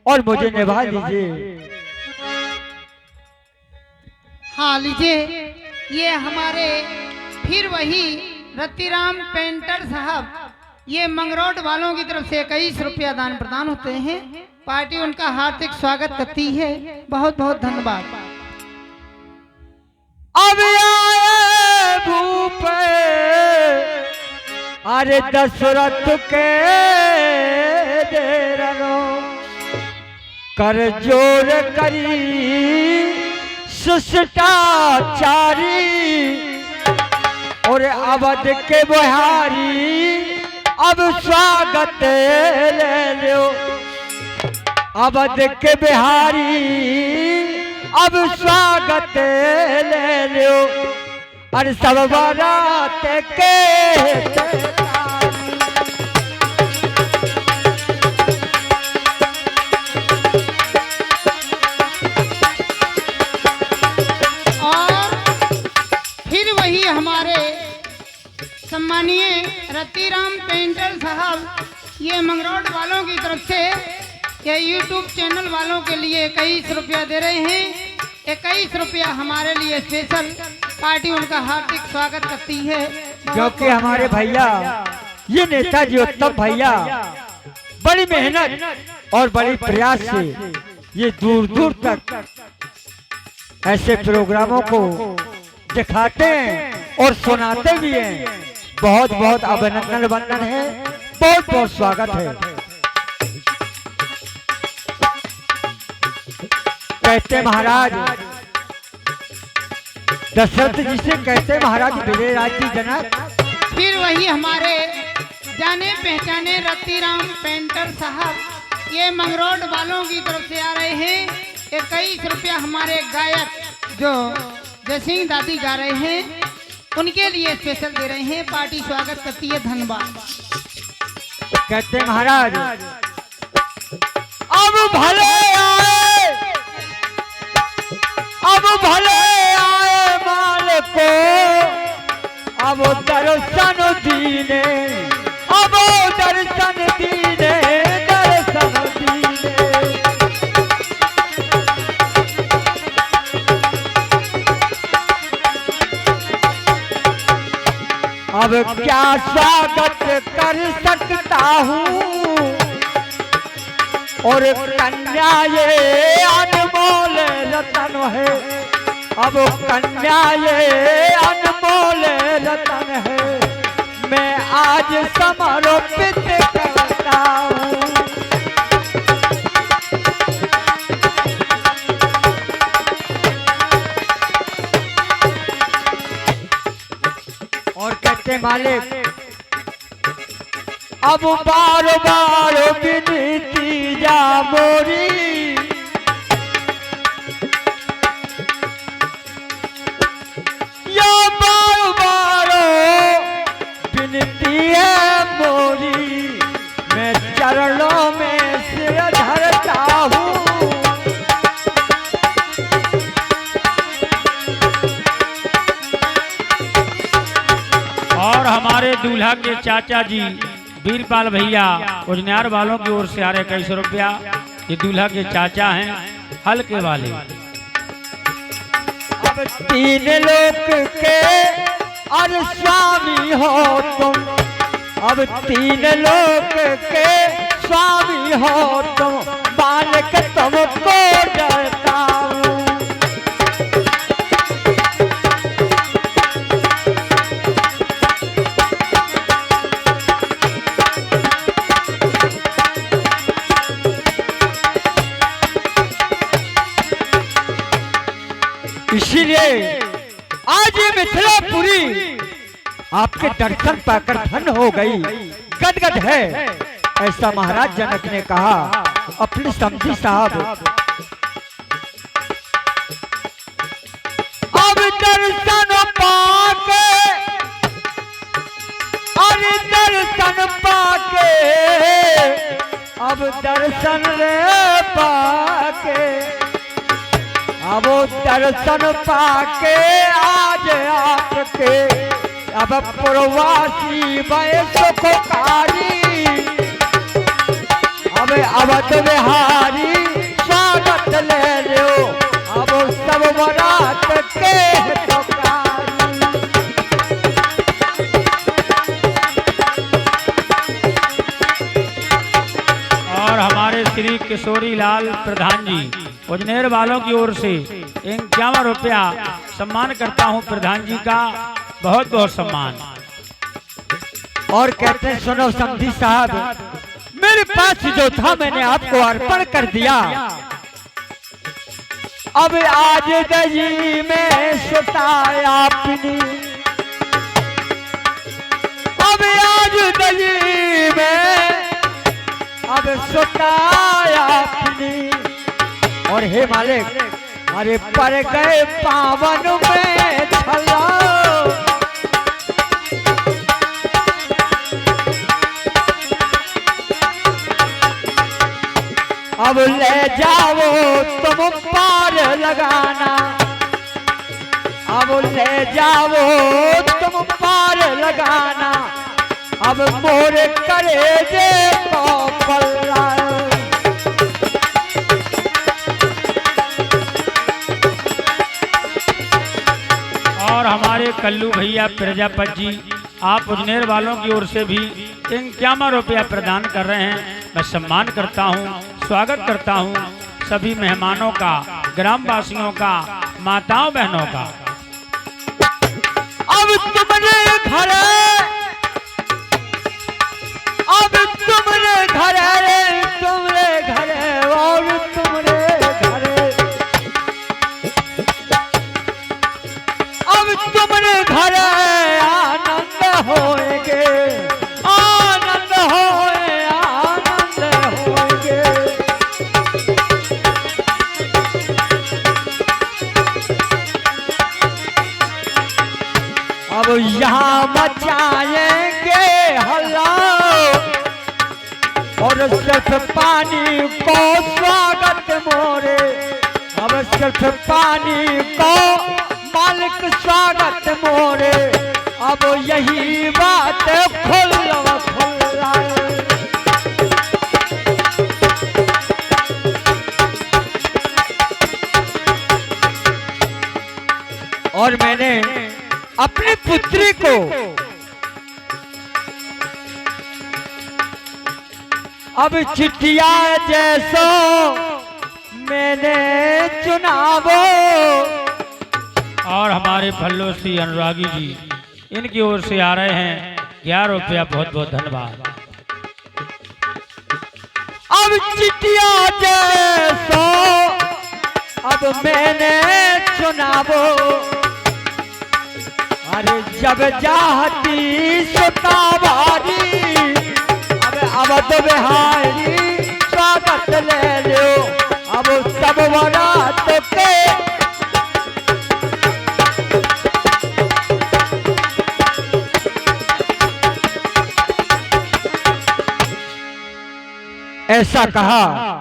और मुझे निभा लीजिए। हाँ लीजिए, ये हमारे फिर वही रतिराम पेंटर साहब, ये मंगरौट वालों की तरफ से 21 रुपया दान प्रदान होते हैं। पार्टी उनका हार्दिक स्वागत करती है। बहुत बहुत धन्यवाद। अब आए भूप अरे दशरथ के देरनो कर जोर करी शिष्टाचारी और अवध के बिहारी अब स्वागत ले लो। अवध के बिहारी अब स्वागत ले लो। अरे सब बारात के हमारे सम्मानीय रतिराम पेंटर साहब, ये मंगरौट वालों की तरफ से ये यूट्यूब चैनल वालों के लिए 21 रुपया दे रहे हैं। 21 रुपया हमारे लिए स्पेशल। पार्टी उनका हार्दिक स्वागत करती है। क्योंकि हमारे भैया ये नेताजी उत्तम भैया बड़ी मेहनत और बड़ी प्रयास से ये दूर दूर तक ऐसे प्रोग्रामों को दिखाते हैं और सुनाते भी हैं। बहुत बहुत अभिनंदन वंदन है, बहुत बहुत स्वागत है। कहते महाराज दशरथ जी से कहते महाराज विजय राज जी जनक। फिर वही हमारे जाने पहचाने रतिराम पेंटर साहब, ये मंगरौट वालों की तरफ से आ रहे हैं। 21 रुपया हमारे गायक जो जयसिंह दादी गा रहे हैं, उनके लिए स्पेशल दे रहे हैं। पार्टी स्वागत करती है। धन्यवाद। कहते महाराज अब भले आए, अब भले आए माल को अब दर्शन दीने, अब दर्शन दीने, दर्शन दीने। अब क्या स्वागत कर सकता हूँ और कन्या ये अनमोल रतन है। अब कन्या ये अनमोल रतन है, मैं आज समर्पित करता हूँ। और कहते मालिक अब बार बार विनती जा मोरी, या बार बार विनती है मोरी, मैं चरणों में सिर धरता हूँ। और हमारे दूल्हा के चाचा जी वीरपाल भैया उजनार वालों की ओर से आ रहे 21 रुपया। ये दूल्हा के चाचा हैं हल्के वाले। अब 3 लोक के और स्वामी हो तुम, अब 3 लोक के स्वामी हो तुम, बालक तुमको डरता हूँ। इसीलिए आज ये मिथिलापुरी आपके दर्शन पाकर धन्य हो गई, गदगद है, ऐसा महाराज जनक ने कहा अपने समधी साहब। अब दर्शन पाके, अरे दर्शन पाके, अब दर्शन रे पाके, अब दर्शन पाके आज आपके अब प्रवासी भय सुखकारी, अब अवध बिहारी हमारे श्री किशोरी लाल प्रधान जी उजनेर वालों की ओर से 51 रुपया सम्मान करता हूं प्रधान जी का, बहुत बहुत सम्मान। और कहते हैं सुनो समधी साहब, मेरे पास जो था मैंने आपको अर्पण कर दिया। अब आज दही में सुताया अपनी, अब आज दही में अब सुताया अपनी। और हे मालिक, अरे पर गए पावन में छला, अब ले जाओ तुम पार लगाना, अब ले जाओ तुम पार लगाना, अब मोर करे दे पल्ला। और हमारे कल्लू भैया प्रजापति जी, आप उजनेर वालों की ओर से भी 51 रुपया प्रदान कर रहे हैं। मैं सम्मान करता हूं, स्वागत करता हूं सभी मेहमानों का, ग्रामवासियों का, माताओं बहनों का। अब तुमने घर, अब तुमने घर, तुमने घर और तुमने घर, अब तुमने घर आनंद होएगे, आनंद होए, आनंद होएगे। अब यहाँ मचाएंगे हल्ला, और सिर्फ पानी को स्वागत मोरे, अब सिर्फ पानी को मालिक स्वागत मोरे। अब यही बात खुल खुल्ला। और मैंने अपनी पुत्री को अब चिट्ठिया जैसो मैंने चुनावो। और हमारे फल्लो श्री अनुरागी जी, इनकी ओर से आ रहे हैं 11 रुपया, बहुत बहुत धन्यवाद। अब चिट्ठिया जैसो अब मैंने चुनावो, अरे जब चाहती सुतावारी, अब तो बिहारी स्वागत ले लो, अब सब बारात के ऐसा कहा।